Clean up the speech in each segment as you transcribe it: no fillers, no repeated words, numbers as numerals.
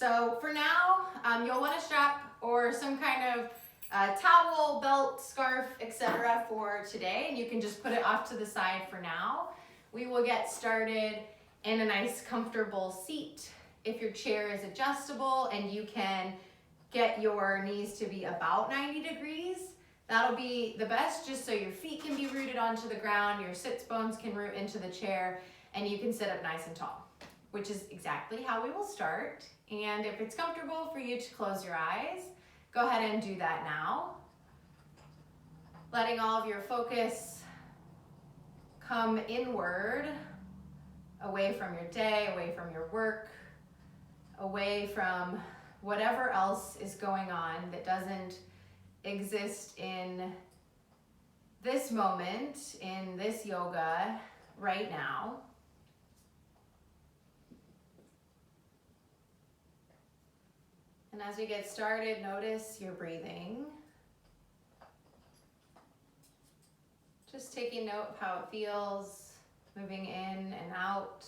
So for now, you'll want a strap or some kind of towel, belt, scarf, etc. for today, and you can just put it off to the side for now. We will get started in a nice comfortable seat. If your chair is adjustable and you can get your knees to be about 90 degrees, that'll be the best, just so your feet can be rooted onto the ground, your sits bones can root into the chair, and you can sit up nice and tall, which is exactly how we will start. And if it's comfortable for you to close your eyes, go ahead and do that now. Letting all of your focus come inward, away from your day, away from your work, away from whatever else is going on that doesn't exist in this moment, in this yoga right now. And as we get started, notice your breathing. Just taking note of how it feels, moving in and out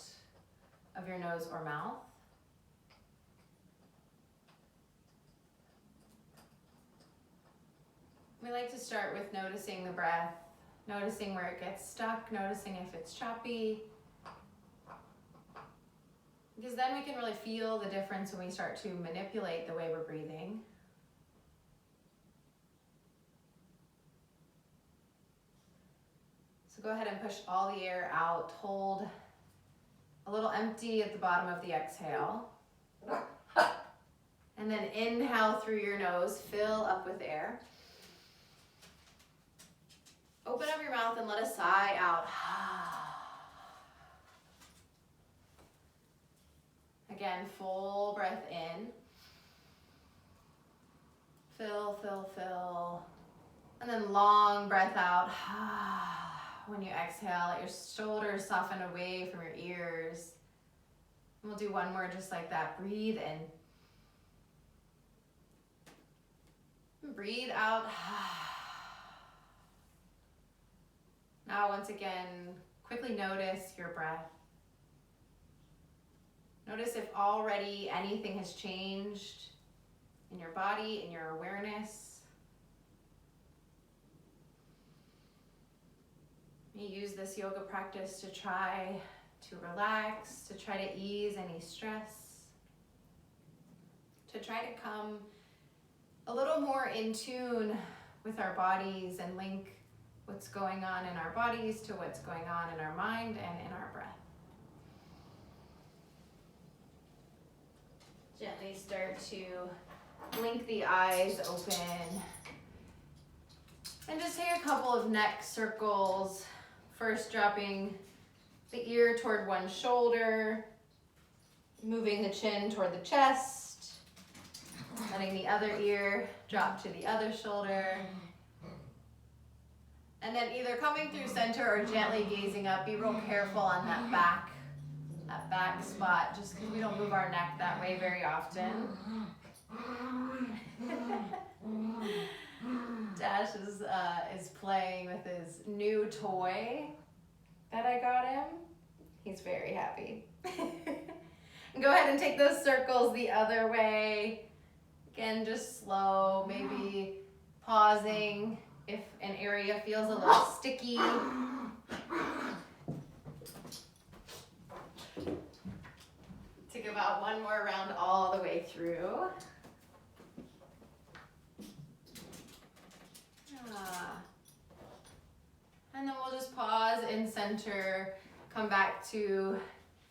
of your nose or mouth. We like to start with noticing the breath, noticing where it gets stuck, noticing if it's choppy. Because then we can really feel the difference when we start to manipulate the way we're breathing. So go ahead and push all the air out. Hold a little empty at the bottom of the exhale. And then inhale through your nose, fill up with air. Open up your mouth and let a sigh out. Again, full breath in. Fill, fill, fill. And then long breath out. When you exhale, let your shoulders soften away from your ears. And we'll do one more just like that. Breathe in. And breathe out. Now, once again, quickly notice your breath. Notice if already anything has changed in your body, in your awareness. You use this yoga practice to try to relax, to try to ease any stress, to try to come a little more in tune with our bodies and link what's going on in our bodies to what's going on in our mind and in our breath. Gently start to blink the eyes open. And just take a couple of neck circles. First dropping the ear toward one shoulder, moving the chin toward the chest, letting the other ear drop to the other shoulder. And then either coming through center or gently gazing up. Be real careful on that back spot, just because we don't move our neck that way very often. Dash is playing with his new toy that I got him. He's very happy. And go ahead and take those circles the other way. Again, just slow, maybe pausing if an area feels a little sticky. Take about one more round all the way through. And then we'll just pause in center, come back to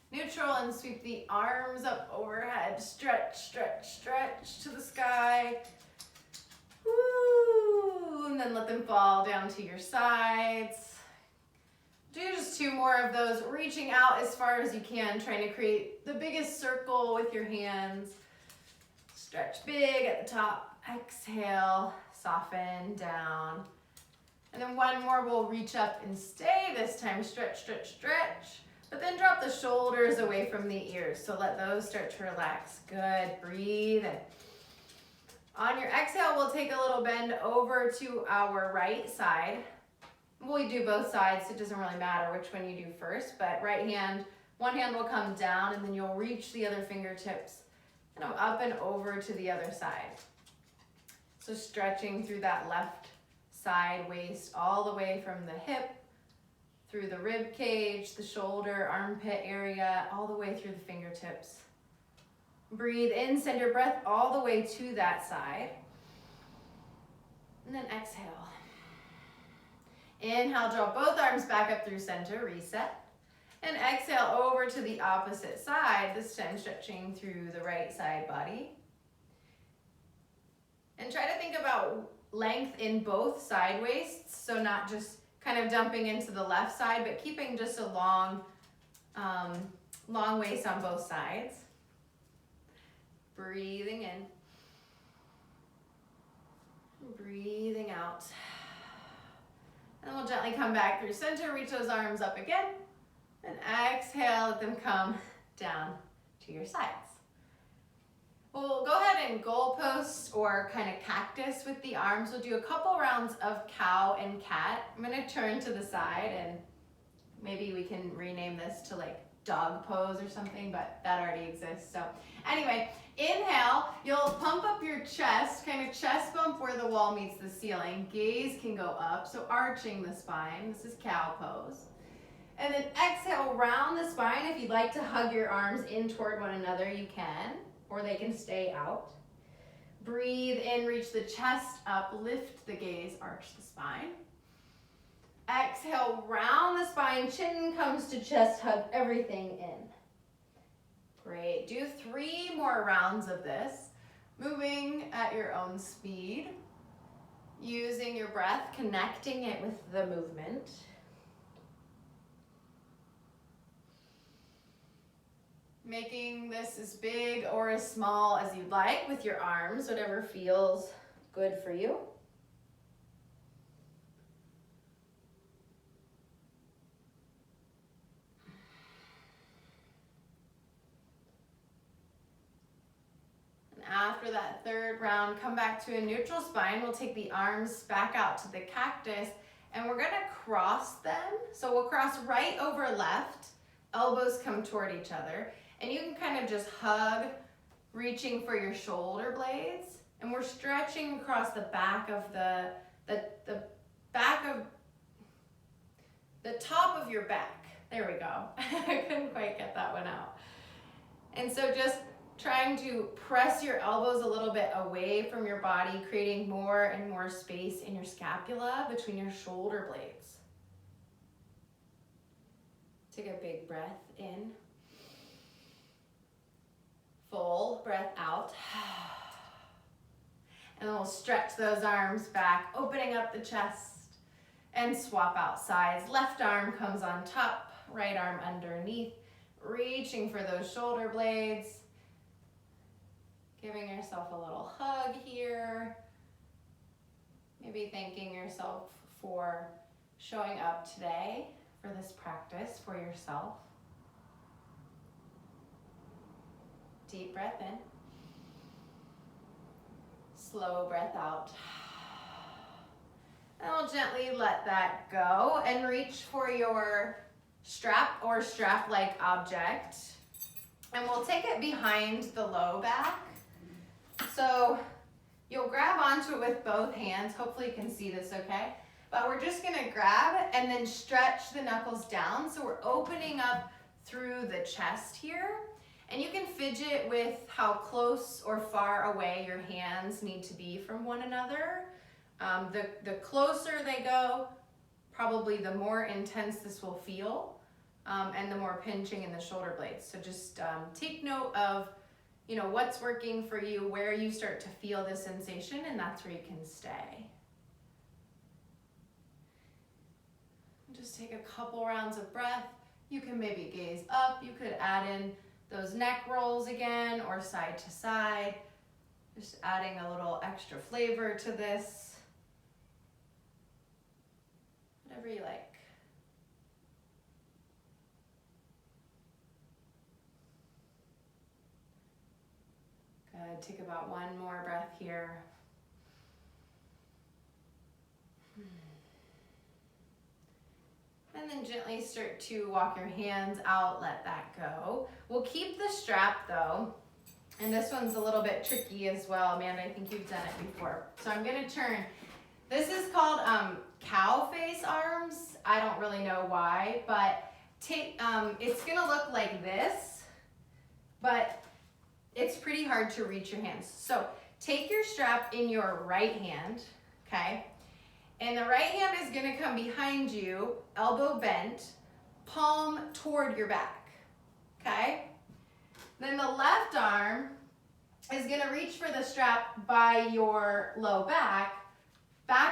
neutral and sweep the arms up overhead. Stretch, stretch, stretch to the sky. Woo! And then let them fall down to your sides. Do just two more of those, reaching out as far as you can, trying to create the biggest circle with your hands. Stretch big at the top. Exhale, soften down. And then one more, we'll reach up and stay. This time, stretch, stretch, stretch. But then drop the shoulders away from the ears. So let those start to relax. Good, breathe in. On your exhale, we'll take a little bend over to our right side. We do both sides, so it doesn't really matter which one you do first, but right hand, one hand will come down and then you'll reach the other fingertips And I'm up and over to the other side. So stretching through that left side waist all the way from the hip, through the rib cage, the shoulder, armpit area, all the way through the fingertips. Breathe in, send your breath all the way to that side. And then exhale. Inhale, draw both arms back up through center, reset. And exhale over to the opposite side, this time stretching through the right side body. And try to think about length in both side waists, so not just kind of dumping into the left side, but keeping just a long waist on both sides. Breathing in. Breathing out. And then we'll gently come back through center, reach those arms up again. And exhale, let them come down to your sides. We'll go ahead and goalpost or kind of cactus with the arms. We'll do a couple rounds of cow and cat. I'm gonna turn to the side and maybe we can rename this to like dog pose or something, but that already exists. So anyway, inhale, you'll pump up your chest, kind of chest bump where the wall meets the ceiling. Gaze can go up, so arching the spine. This is cow pose. And then exhale, round the spine. If you'd like to hug your arms in toward one another, you can, or they can stay out. Breathe in, reach the chest up, lift the gaze, arch the spine. Exhale, round the spine, chin comes to chest, hug everything in. Great, do 3 more rounds of this, moving at your own speed, using your breath, connecting it with the movement. Making this as big or as small as you'd like with your arms, whatever feels good for you. And after that 3rd round, come back to a neutral spine. We'll take the arms back out to the cactus and we're gonna cross them. So we'll cross right over left, elbows come toward each other. And you can kind of just hug, reaching for your shoulder blades. And we're stretching across the back of the top of your back. There we go. I couldn't quite get that one out. And so just trying to press your elbows a little bit away from your body, creating more and more space in your scapula between your shoulder blades. Take a big breath in. Full breath out. And then we'll stretch those arms back, opening up the chest and swap out sides. Left arm comes on top, right arm underneath, reaching for those shoulder blades. Giving yourself a little hug here. Maybe thanking yourself for showing up today for this practice for yourself. Deep breath in. Slow breath out. And we'll gently let that go and reach for your strap or strap-like object. And we'll take it behind the low back. So you'll grab onto it with both hands. Hopefully you can see this okay. But we're just gonna grab and then stretch the knuckles down. So we're opening up through the chest here. And you can fidget with how close or far away your hands need to be from one another. The closer they go, probably the more intense this will feel, and the more pinching in the shoulder blades. So just take note of, what's working for you, where you start to feel the sensation, and that's where you can stay. Just take a couple rounds of breath. You can maybe gaze up. You could add in those neck rolls again, or side to side. Just adding a little extra flavor to this. Whatever you like. Good, take about one more breath here. And then gently start to walk your hands out, let that go. We'll keep the strap though, And this one's a little bit tricky as well. Amanda, I think you've done it before. So I'm gonna turn. This is called cow face arms. I don't really know why, but it's gonna look like this, but it's pretty hard to reach your hands. So take your strap in your right hand, okay? And the right hand is gonna come behind you, elbow bent, palm toward your back, okay? Then the left arm is gonna reach for the strap by your low back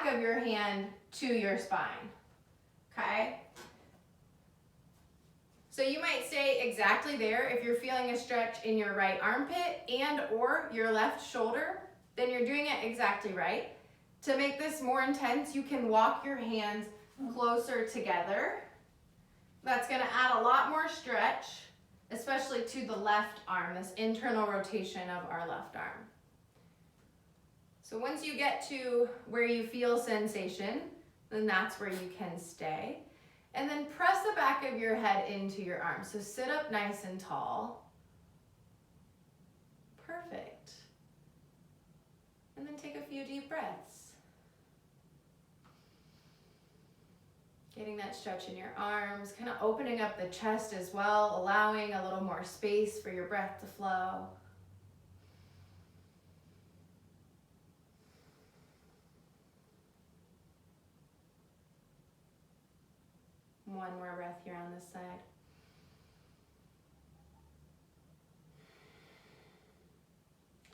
of your hand to your spine, okay? So you might stay exactly there. If you're feeling a stretch in your right armpit and or your left shoulder, then you're doing it exactly right. To make this more intense, you can walk your hands closer together. That's gonna add a lot more stretch, especially to the left arm, this internal rotation of our left arm. So once you get to where you feel sensation, then that's where you can stay. And then press the back of your head into your arms. So sit up nice and tall. Perfect. And then take a few deep breaths. Getting that stretch in your arms, kind of opening up the chest as well, allowing a little more space for your breath to flow. One more breath here on this side.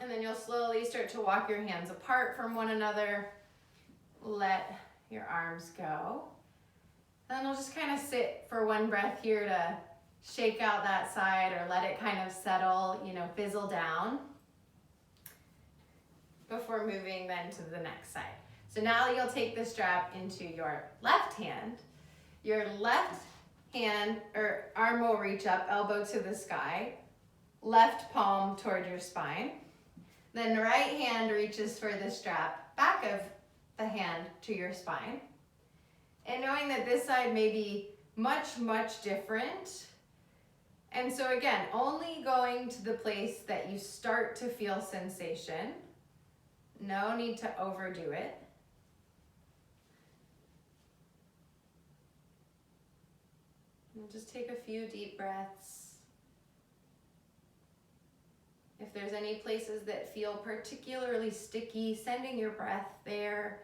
And then you'll slowly start to walk your hands apart from one another. Let your arms go. Then we'll just kind of sit for one breath here to shake out that side or let it kind of settle, fizzle down before moving then to the next side. So now you'll take the strap into your left hand. Your left hand or arm will reach up, elbow to the sky, left palm toward your spine. Then the right hand reaches for the strap, back of the hand to your spine. And knowing that this side may be much, much different. And so again, only going to the place that you start to feel sensation. No need to overdo it. And just take a few deep breaths. If there's any places that feel particularly sticky, sending your breath there.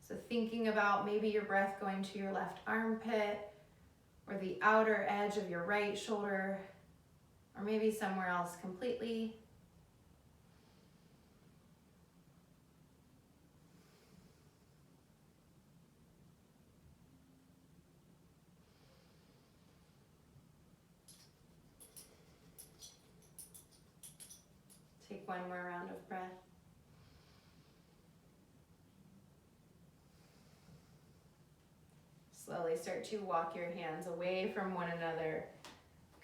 So thinking about maybe your breath going to your left armpit or the outer edge of your right shoulder, or maybe somewhere else completely. Take one more round of breath. Slowly start to walk your hands away from one another,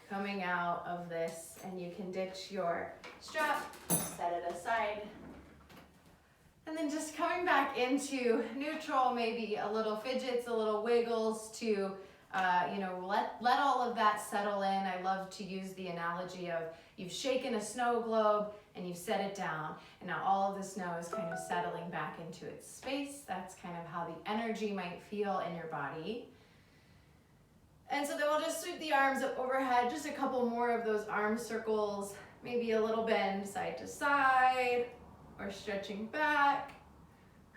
coming out of this, and you can ditch your strap, set it aside, and then just coming back into neutral, maybe a little fidgets, a little wiggles to let all of that settle in. I love to use the analogy of you've shaken a snow globe and you've set it down, and now all of the snow is kind of settling back into its space. That's kind of how the energy might feel in your body. And so then we'll just sweep the arms up overhead, just a couple more of those arm circles, maybe a little bend side to side, or stretching back.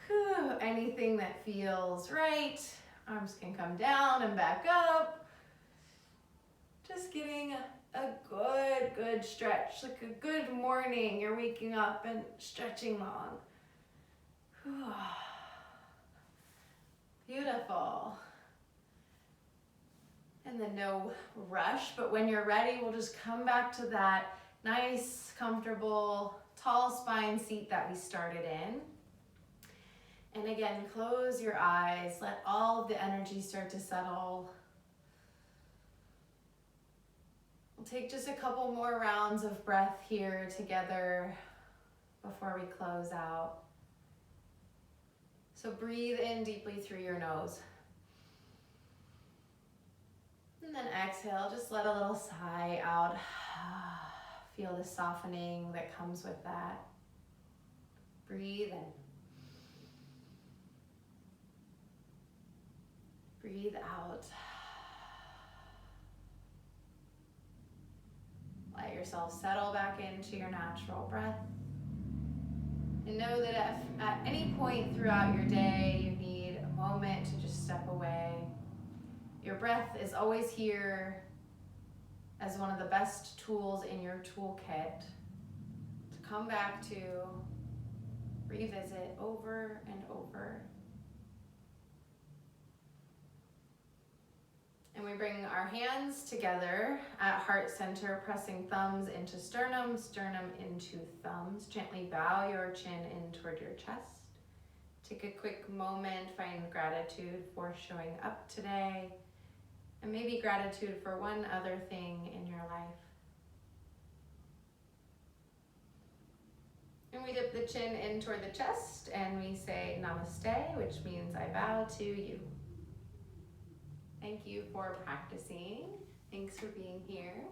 Whew, anything that feels right. Arms can come down and back up. Just getting a good stretch, like a good morning. You're waking up and stretching long. Whew. Beautiful. And then no rush, but when you're ready, we'll just come back to that nice, comfortable, tall spine seat that we started in. And again, close your eyes, let all of the energy start to settle. We'll take just a couple more rounds of breath here together before we close out. So breathe in deeply through your nose. And then exhale, just let a little sigh out. Feel the softening that comes with that. Breathe in. Breathe out. Let yourself settle back into your natural breath. And know that if at any point throughout your day you need a moment to just step away, your breath is always here as one of the best tools in your toolkit to come back to, revisit over and over. And we bring our hands together at heart center, pressing thumbs into sternum, sternum into thumbs. Gently bow your chin in toward your chest. Take a quick moment, find gratitude for showing up today, and maybe gratitude for one other thing in your life. And we dip the chin in toward the chest and we say namaste, which means I bow to you. Thank you for practicing. Thanks for being here.